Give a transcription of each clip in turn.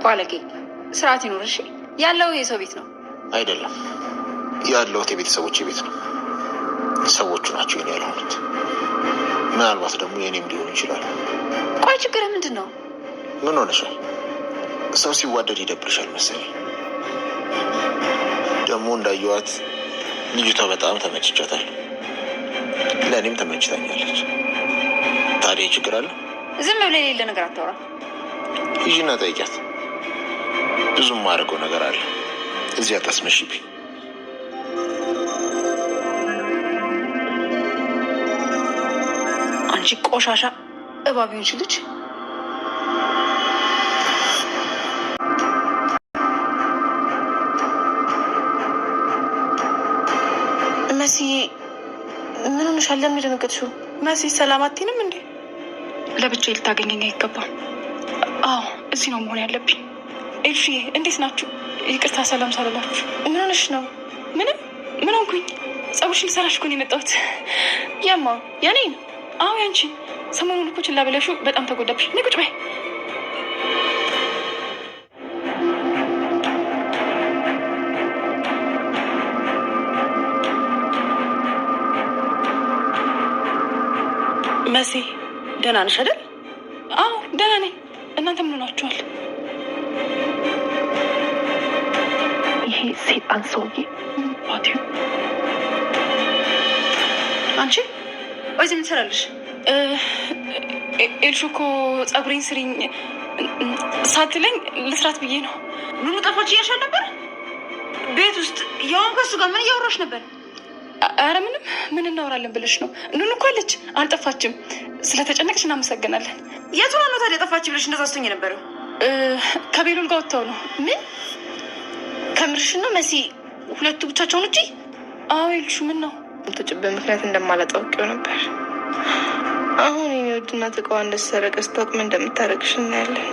ባለጌ ስርዓት ይኖርሽ። ያለው የሰው ቤት ነው አይደለም? ያለውት የቤተሰቦች ቤት ነው። ሰዎቹ ናቸው የኔ ያልሆኑት። ምናልባት ደግሞ የኔም ሊሆኑ ይችላል። ቆይ ችግር ምንድን ነው? ምን ሆነሻል? ሰው ሲዋደድ ይደብርሻል መሰለኝ። ደግሞ እንዳየዋት ልጅቷ በጣም ተመችቻታል። ለእኔም ተመችታኛለች። ታዲያ ችግር አለ? ዝም ብለህ የሌለ ነገር አታውራ። ሂጂና ጠይቂያት። ብዙም ማድረገው ነገር አለ። እዚህ አታስመሽብኝ። አንቺ ቆሻሻ እባቢውን ልጅ። መሲ ምን ሆነሻል? ለምን ደነገጥሽው? መሲ ሰላም አትይንም እንዴ? ለብቻዬ ልታገኘኝ አይገባም። አዎ እዚህ ነው መሆን ያለብኝ። ኤልሽዬ እንዴት ናችሁ? ይቅርታ ሰላም ሳልላችሁ። ምን ሆነሽ ነው? ምንም። ምን ሆንኩኝ? ፀጉርሽን ልሰራሽ እኮ ነው የመጣሁት። ያማ ያኔን? አዎ ያንቺ። ሰሞኑን እኮ ችላ ብለሽው በጣም ተጎዳብሽ። ነይ ቁጭ በይ። መሲ ደህና ነሽ አይደል? አዎ ደህና ነኝ። እናንተ ምን ሆናችኋል? ይሄ ሴጣን ሰውዬ ባቲው። አንቺ ወይስ ምን ትሰራለሽ? ኤልሹ እኮ ፀጉሬን ስሪኝ ሳትለኝ ልስራት ብዬ ነው። ኑኑ ጠፋች እያልሻል ነበር ቤት ውስጥ። ያውም ከሱ ጋር ምን እያወራሽ ነበር? አረ ምንም። ምን እናወራለን ብለሽ ነው? ኑኑ እኮ አለች፣ አልጠፋችም። ስለተጨነቅሽ እናመሰግናለን። የቱ ነው ታዲያ ጠፋች ብለሽ እንደዛ ስትሆኝ የነበረው? ከቤሉል ጋር ወጥተው ነው። ምን ከምርሽ ነው መሲ? ሁለቱ ብቻቸውን ውጪ? አዎ ኤልሹ ምን ነው? ምትጭበት ምክንያት እንደማላጣውቂው ነበር። አሁን የኔ ውድና ተቃዋ እንደተሰረቀ ስታውቅ ምን እንደምታደርግሽ እናያለን።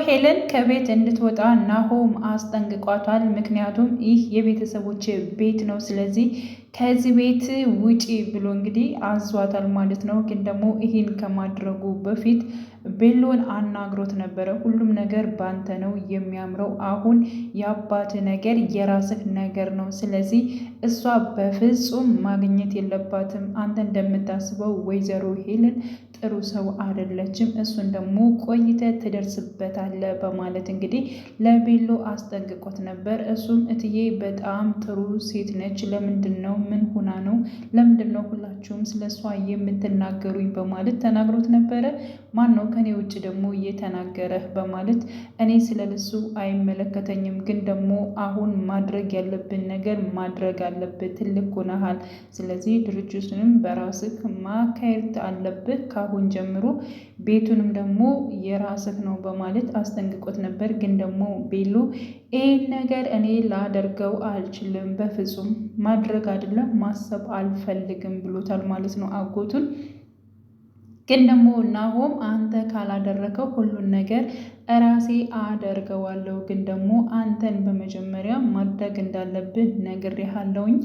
ሄለን ከቤት እንድትወጣ ናሆም አስጠንቅቋታል። ምክንያቱም ይህ የቤተሰቦች ቤት ነው፣ ስለዚህ ከዚህ ቤት ውጪ ብሎ እንግዲህ አዟታል ማለት ነው። ግን ደግሞ ይህን ከማድረጉ በፊት ቤሎን አናግሮት ነበረ። ሁሉም ነገር ባንተ ነው የሚያምረው፣ አሁን የአባት ነገር የራስህ ነገር ነው፣ ስለዚህ እሷ በፍጹም ማግኘት የለባትም። አንተ እንደምታስበው ወይዘሮ ሄለን ጥሩ ሰው አይደለችም፣ እሱን ደግሞ ቆይተ ትደርስበታለ በማለት እንግዲህ ለቤሎ አስጠንቅቆት ነበር። እሱም እትዬ በጣም ጥሩ ሴት ነች፣ ለምንድን ነው ምን ሆና ነው? ለምንድን ነው ሁላችሁም ስለ እሷ የምትናገሩኝ? በማለት ተናግሮት ነበረ። ማን ነው ከኔ ውጭ ደግሞ እየተናገረህ? በማለት እኔ ስለ ልሱ አይመለከተኝም፣ ግን ደግሞ አሁን ማድረግ ያለብን ነገር ማድረግ አለብህ። ትልቅ ሆነሃል፣ ስለዚህ ድርጅቱንም በራስህ ማካሄድ አለብህ። ካሁን ጀምሮ ቤቱንም ደግሞ የራስህ ነው በማለት አስጠንቅቆት ነበር። ግን ደግሞ ቤሎ ይህን ነገር እኔ ላደርገው አልችልም፣ በፍጹም ማድረግ አይደለም ማሰብ አልፈልግም ብሎታል ማለት ነው አጎቱን። ግን ደግሞ ናሆም አንተ ካላደረከው ሁሉን ነገር እራሴ አደርገዋለሁ፣ ግን ደግሞ አንተን በመጀመሪያ ማድረግ እንዳለብህ ነግሬሃለሁኝ፣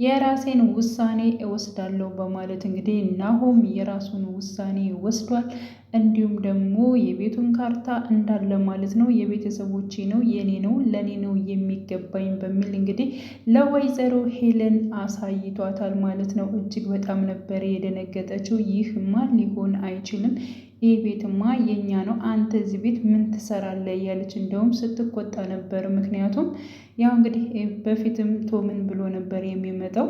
የራሴን ውሳኔ እወስዳለሁ በማለት እንግዲህ ናሆም የራሱን ውሳኔ ወስዷል። እንዲሁም ደግሞ የቤቱን ካርታ እንዳለ ማለት ነው የቤተሰቦቼ ነው፣ የኔ ነው፣ ለኔ ነው የሚገባኝ በሚል እንግዲህ ለወይዘሮ ሄለን አሳይቷታል ማለት ነው። እጅግ በጣም ነበር የደነገጠችው። ይህማ ሊሆን አይችልም፣ ይህ ቤትማ የኛ ነው፣ አንተ እዚህ ቤት ምን ትሰራለህ እያለች እንደውም ስትቆጣ ነበር። ምክንያቱም ያው እንግዲህ በፊትም ቶምን ብሎ ነበር የሚመጣው።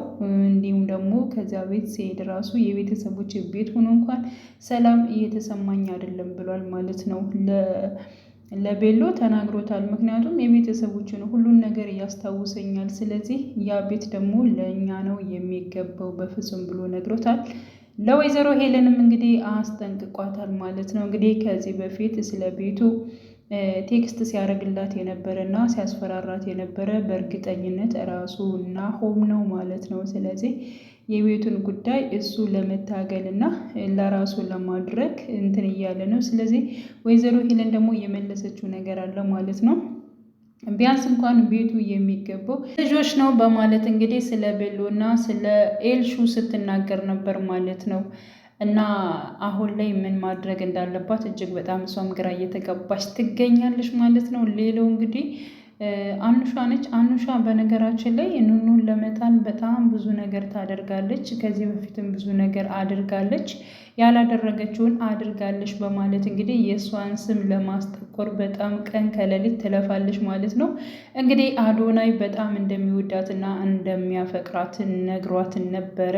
እንዲሁም ደግሞ ከዚያ ቤት ሲሄድ ራሱ የቤተሰቦች ቤት ሆኖ እንኳን ሰላም እየተሰማኝ አይደለም ብሏል ማለት ነው። ለቤሎ ተናግሮታል። ምክንያቱም የቤተሰቦችን ሁሉን ነገር ያስታውሰኛል፣ ስለዚህ ያ ቤት ደግሞ ለእኛ ነው የሚገባው በፍጹም ብሎ ነግሮታል። ለወይዘሮ ሄለንም እንግዲህ አስጠንቅቋታል ማለት ነው። እንግዲህ ከዚህ በፊት ስለ ቤቱ ቴክስት ሲያደርግላት የነበረ እና ሲያስፈራራት የነበረ በእርግጠኝነት ራሱ ናሆም ነው ማለት ነው። ስለዚህ የቤቱን ጉዳይ እሱ ለመታገል እና ለራሱ ለማድረግ እንትን እያለ ነው። ስለዚህ ወይዘሮ ሄለን ደግሞ የመለሰችው ነገር አለ ማለት ነው። ቢያንስ እንኳን ቤቱ የሚገባው ልጆች ነው በማለት እንግዲህ ስለ ቤሎ እና ስለ ኤልሹ ስትናገር ነበር ማለት ነው። እና አሁን ላይ ምን ማድረግ እንዳለባት እጅግ በጣም እሷም ግራ እየተገባች ትገኛለች ማለት ነው። ሌላው እንግዲህ አኑሻ ነች። አኑሻ በነገራችን ላይ ኑኑን ለመጣል በጣም ብዙ ነገር ታደርጋለች። ከዚህ በፊትም ብዙ ነገር አድርጋለች፣ ያላደረገችውን አድርጋለች በማለት እንግዲህ የእሷን ስም ለማስጠቆር በጣም ቀን ከሌሊት ትለፋለች ማለት ነው። እንግዲህ አዶናይ በጣም እንደሚወዳትና እንደሚያፈቅራት ነግሯትን ነበረ።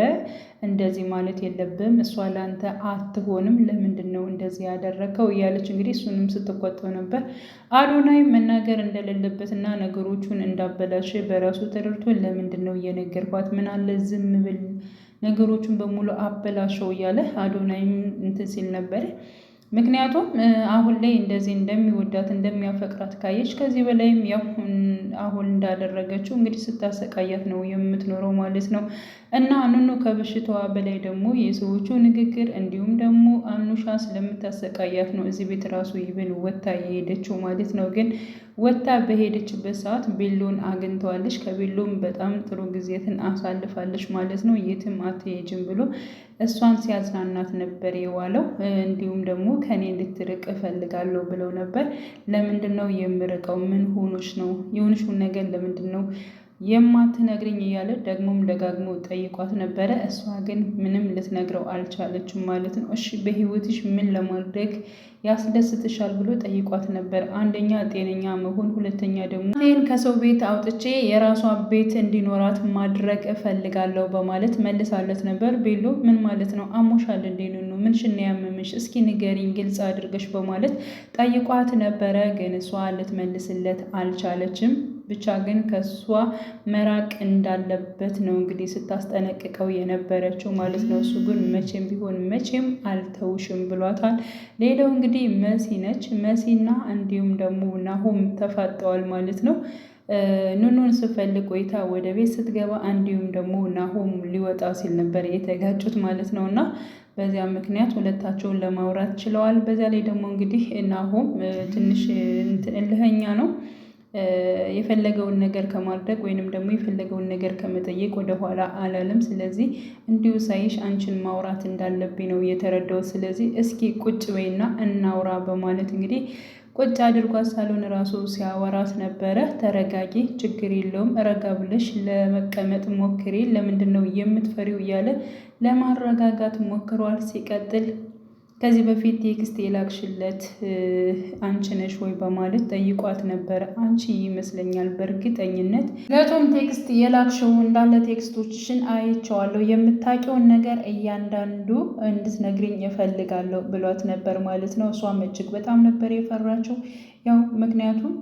እንደዚህ ማለት የለብም፣ እሷ ላንተ አትሆንም፣ ለምንድን ነው እንደዚህ ያደረገው እያለች እንግዲህ እሱንም ስትቆጠው ነበር። አዶናይ መናገር እንደሌለበት እና ነገሮቹን እንዳበላሽ በራሱ ተረድቶ ለምንድን ነው እየነገርኳት፣ ምን አለ ዝም ብል ነገሮቹን በሙሉ አበላሸው እያለ አዶናይም እንትን ሲል ነበር። ምክንያቱም አሁን ላይ እንደዚህ እንደሚወዳት እንደሚያፈቅራት ካየች ከዚህ በላይም ያው አሁን እንዳደረገችው እንግዲህ ስታሰቃያት ነው የምትኖረው ማለት ነው። እና ኑኑ ከበሽታዋ በላይ ደግሞ የሰዎቹ ንግግር እንዲሁም ደግሞ አኑሻ ስለምታሰቃያት ነው እዚህ ቤት ራሱ ይብን ወታ የሄደችው ማለት ነው። ግን ወታ በሄደችበት ሰዓት ቤሎን አግኝተዋለች። ከቤሎም በጣም ጥሩ ጊዜትን አሳልፋለች ማለት ነው። የትም አትሄጅም ብሎ እሷን ሲያዝናናት ነበር የዋለው። እንዲሁም ደግሞ ከኔ እንድትርቅ እፈልጋለሁ ብለው ነበር። ለምንድን ነው የምርቀው? ምን ሆኖች ነው? የሆንሽውን ነገር ለምንድን ነው የማትነግርኝ እያለ ደግሞም ደጋግሞ ጠይቋት ነበረ። እሷ ግን ምንም ልትነግረው አልቻለችም ማለት ነው። እሺ በህይወትሽ ምን ለማድረግ ያስደስትሻል ብሎ ጠይቋት ነበር። አንደኛ ጤነኛ መሆን፣ ሁለተኛ ደግሞ ይህን ከሰው ቤት አውጥቼ የራሷ ቤት እንዲኖራት ማድረግ እፈልጋለሁ በማለት መልሳለት ነበር። ቤሎ ምን ማለት ነው? አሞሻል እንዴ? ኑኑ ምን ሽና ያመመሽ? እስኪ ንገሪኝ ግልጽ አድርገሽ በማለት ጠይቋት ነበረ። ግን እሷ ልትመልስለት አልቻለችም። ብቻ ግን ከእሷ መራቅ እንዳለበት ነው እንግዲህ ስታስጠነቅቀው የነበረችው ማለት ነው። እሱ ግን መቼም ቢሆን መቼም አልተውሽም ብሏታል። ሌላው እንግዲህ መሲ ነች። መሲና እንዲሁም ደግሞ ናሆም ተፋጠዋል ማለት ነው። ኑኑን ስፈልግ ቆይታ ወደ ቤት ስትገባ እንዲሁም ደግሞ ናሆም ሊወጣ ሲል ነበር የተጋጩት ማለት ነው። እና በዚያ ምክንያት ሁለታቸውን ለማውራት ችለዋል። በዚያ ላይ ደግሞ እንግዲህ ናሆም ትንሽ እልኸኛ ነው። የፈለገውን ነገር ከማድረግ ወይንም ደግሞ የፈለገውን ነገር ከመጠየቅ ወደኋላ አላለም። ስለዚህ እንዲሁ ሳይሽ አንቺን ማውራት እንዳለብኝ ነው የተረዳው። ስለዚህ እስኪ ቁጭ በይና እናውራ በማለት እንግዲህ ቁጭ አድርጓት ሳሎን ራሱ ሲያወራት ነበረ። ተረጋጊ፣ ችግር የለውም፣ ረጋ ብለሽ ለመቀመጥ ሞክሪ፣ ለምንድን ነው የምትፈሪው እያለ ለማረጋጋት ሞክሯል። ሲቀጥል ከዚህ በፊት ቴክስት የላክሽለት አንቺ ነሽ ወይ በማለት ጠይቋት ነበረ። አንቺ ይመስለኛል በእርግጠኝነት ገቶም ቴክስት የላክሽው እንዳለ ቴክስቶችሽን አይቼዋለሁ፣ የምታውቂውን ነገር እያንዳንዱ እንድትነግሪኝ እፈልጋለሁ ብሏት ነበር ማለት ነው። እሷም እጅግ በጣም ነበር የፈራችው። ያው ምክንያቱም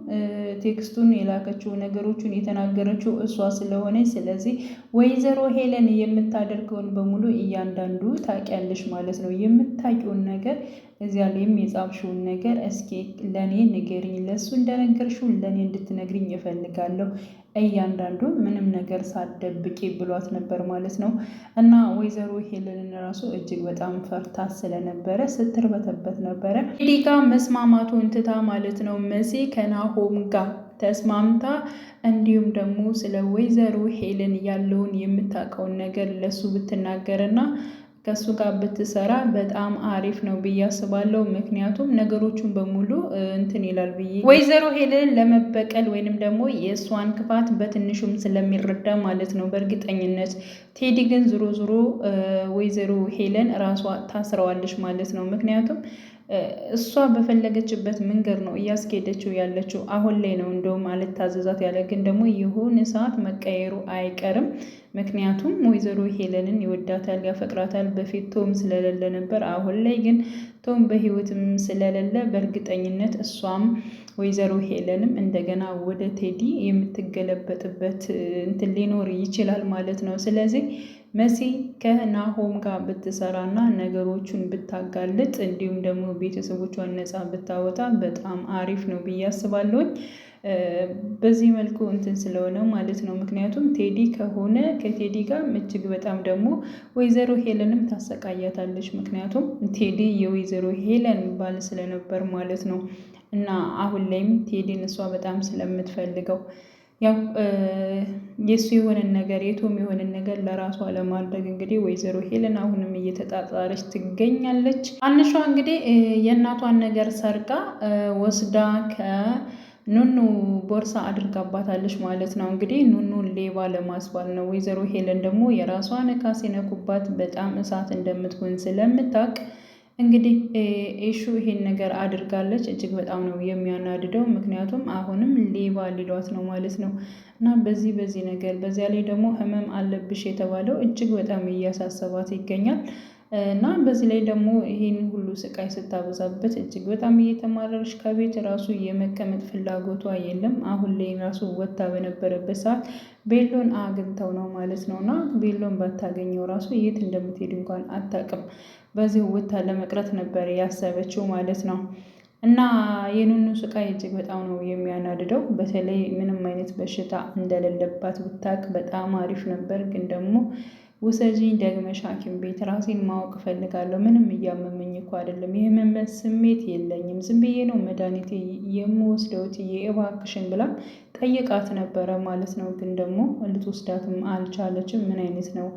ቴክስቱን የላከችው ነገሮቹን የተናገረችው እሷ ስለሆነ፣ ስለዚህ ወይዘሮ ሄለን የምታደርገውን በሙሉ እያንዳንዱ ታውቂያለሽ ማለት ነው። የምታውቂውን ነገር እዚያ ላይም የጻፍሽውን ነገር እስኪ ለእኔ ንገሪኝ፣ ለእሱ እንደነገርሽው ለእኔ እንድትነግሪኝ እፈልጋለሁ እያንዳንዱ ምንም ነገር ሳትደብቂ ብሏት ነበር ማለት ነው። እና ወይዘሮ ሄለንን ራሱ እጅግ በጣም ፈርታ ስለነበረ ስትርበተበት ነበረ። ዲጋ መስማማቱን ትታ ማለት ነው መሲ ከናሆም ጋር ተስማምታ እንዲሁም ደግሞ ስለ ወይዘሮ ሄለን ያለውን የምታውቀውን ነገር ለሱ ብትናገርና ከሱ ጋር ብትሰራ በጣም አሪፍ ነው ብዬ አስባለሁ። ምክንያቱም ነገሮቹን በሙሉ እንትን ይላል ብዬ ወይዘሮ ሄለን ለመበቀል ወይንም ደግሞ የእሷን ክፋት በትንሹም ስለሚረዳ ማለት ነው በእርግጠኝነት። ቴዲ ግን ዞሮ ዞሮ ወይዘሮ ሄለን ራሷ ታስረዋለች ማለት ነው። ምክንያቱም እሷ በፈለገችበት መንገድ ነው እያስኬደችው ያለችው። አሁን ላይ ነው እንደውም አልታዘዛት ያለ፣ ግን ደግሞ የሆነ ሰዓት መቀየሩ አይቀርም። ምክንያቱም ወይዘሮ ሄለንን ይወዳታል፣ ያፈቅራታል። በፊት ቶም ስለሌለ ነበር። አሁን ላይ ግን ቶም በህይወትም ስለሌለ በእርግጠኝነት እሷም ወይዘሮ ሄለንም እንደገና ወደ ቴዲ የምትገለበጥበት እንትን ሊኖር ይችላል ማለት ነው። ስለዚህ መሲ ከናሆም ጋር ብትሰራና ነገሮቹን ብታጋልጥ እንዲሁም ደግሞ ቤተሰቦቿን ነፃ ብታወጣ በጣም አሪፍ ነው ብዬ አስባለሁኝ። በዚህ መልኩ እንትን ስለሆነ ማለት ነው። ምክንያቱም ቴዲ ከሆነ ከቴዲ ጋር እጅግ በጣም ደግሞ ወይዘሮ ሄለንም ታሰቃያታለች። ምክንያቱም ቴዲ የወይዘሮ ሄለን ባል ስለነበር ማለት ነው። እና አሁን ላይም ቴዲን እሷ በጣም ስለምትፈልገው ያው የእሱ የሆነን ነገር የቶም የሆነን ነገር ለራሷ ለማድረግ እንግዲህ ወይዘሮ ሄለን አሁንም እየተጣጣረች ትገኛለች። አንሿ እንግዲህ የእናቷን ነገር ሰርቃ ወስዳ ከኑኑ ቦርሳ አድርጋባታለች ማለት ነው። እንግዲህ ኑኑን ሌባ ለማስባል ነው። ወይዘሮ ሄለን ደግሞ የራሷን ዕቃ ሲነኩባት በጣም እሳት እንደምትሆን ስለምታውቅ እንግዲህ ኤሹ ይሄን ነገር አድርጋለች። እጅግ በጣም ነው የሚያናድደው። ምክንያቱም አሁንም ሌባ ሊሏት ነው ማለት ነው። እና በዚህ ነገር በዚያ ላይ ደግሞ ህመም አለብሽ የተባለው እጅግ በጣም እያሳሰባት ይገኛል። እና በዚህ ላይ ደግሞ ይሄን ሁሉ ስቃይ ስታበዛበት እጅግ በጣም እየተማረረች ከቤት ራሱ የመቀመጥ ፍላጎቷ የለም። አሁን ላይ ራሱ ወጥታ በነበረበት ሰዓት ቤሎን አግኝተው ነው ማለት ነው። እና ቤሎን ባታገኘው ራሱ የት እንደምትሄድ እንኳን አታውቅም። በዚህ ወጥታ ለመቅረት ነበር ያሰበችው ማለት ነው። እና የኑኑ ስቃይ እጅግ በጣም ነው የሚያናድደው። በተለይ ምንም አይነት በሽታ እንደሌለባት ብታውቅ በጣም አሪፍ ነበር። ግን ደግሞ ውሰጂኝ ደግመሽ ሐኪም ቤት ራሴን ማወቅ እፈልጋለሁ። ምንም እያመመኝ እኮ አይደለም፣ የህመም ስሜት የለኝም፣ ዝም ብዬ ነው መድኃኒቴ የምወስደው እትዬ እባክሽን ብላ ጠይቃት ነበረ ማለት ነው። ግን ደግሞ ልትወስዳትም አልቻለችም። ምን አይነት ነው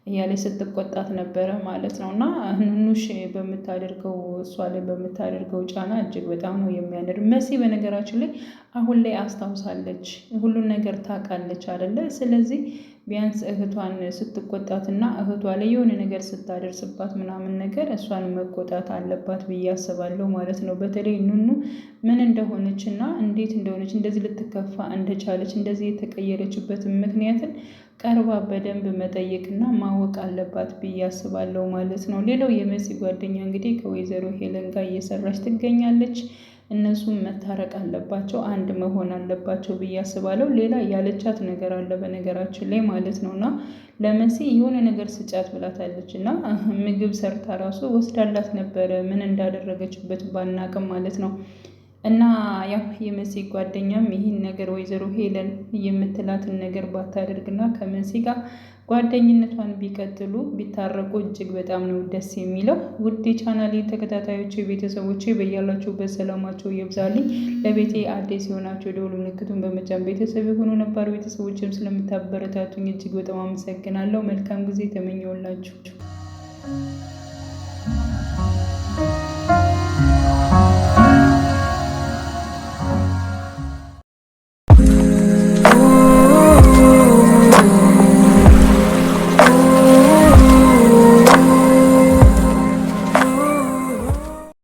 እያለች ስትቆጣት ነበረ ማለት ነው። እና ኑኑሽ በምታደርገው እሷ ላይ በምታደርገው ጫና እጅግ በጣም ነው የሚያንር። መሲ በነገራችን ላይ አሁን ላይ አስታውሳለች፣ ሁሉን ነገር ታውቃለች አይደለ? ስለዚህ ቢያንስ እህቷን ስትቆጣትና እህቷ ላይ የሆነ ነገር ስታደርስባት ምናምን ነገር እሷን መቆጣት አለባት ብዬ አስባለሁ ማለት ነው። በተለይ ኑኑ ምን እንደሆነች እና እንዴት እንደሆነች እንደዚህ ልትከፋ እንደቻለች እንደዚህ የተቀየረችበትን ምክንያትን ቀርባ በደንብ መጠየቅና ማወቅ አለባት ብዬ አስባለሁ ማለት ነው። ሌላው የመሲ ጓደኛ እንግዲህ ከወይዘሮ ሄለን ጋር እየሰራች ትገኛለች። እነሱም መታረቅ አለባቸው፣ አንድ መሆን አለባቸው ብዬ አስባለሁ። ሌላ ያለቻት ነገር አለ በነገራችን ላይ ማለት ነው። እና ለመሲ የሆነ ነገር ስጫት ብላታለች እና ምግብ ሰርታ ራሱ ወስዳላት ነበረ። ምን እንዳደረገችበት ባናቅም ማለት ነው። እና ያው የመሲ ጓደኛም ይህን ነገር ወይዘሮ ሄለን የምትላትን ነገር ባታደርግና ከመሲ ጋር ጓደኝነቷን ቢቀጥሉ ቢታረቁ እጅግ በጣም ነው ደስ የሚለው። ውድ ቻናሌ ተከታታዮች ቤተሰቦች በያላችሁበት ሰላማቸው ይብዛልኝ። ለቤቴ አዲስ የሆናቸው ደወል ምልክቱን በመጫን ቤተሰብ የሆኑ ነባር ቤተሰቦችም ስለምታበረታቱኝ እጅግ በጣም አመሰግናለሁ። መልካም ጊዜ ተመኘውላችሁ።